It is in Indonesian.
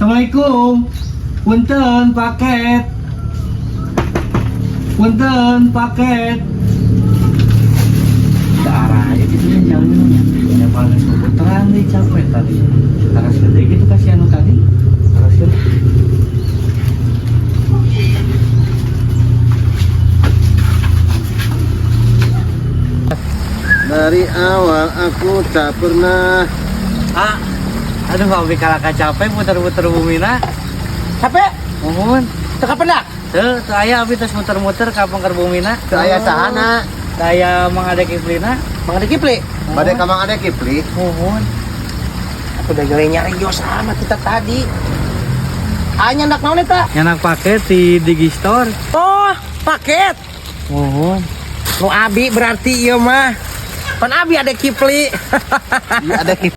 Assalamualaikum. Punten paket. Punten paket. Ke arah aja gitu ya jalannya. Ya paling kebetulan nih capek tadi. Taras gede gitu kasih anu tadi. Taras gede. Dari awal aku tak pernah. Aduh, Pak Bikala capek muter-muter bumina. Capek? Mohon. Teu kapendak? Tuh aya abis terus muter-muter ka pangkar bumina. Saya sahana. Saya mangade kiplina. Mang ada kipli. Bade kamang ada kipli. Mohon. Aku udah gale nyari yo sama kita tadi. Hanya ndak naon eta? Nyanak paket di Digistore. Oh, paket. Mohon. Nu abi berarti ieu mah. Pan abi ada kipli. Iya ada kipli.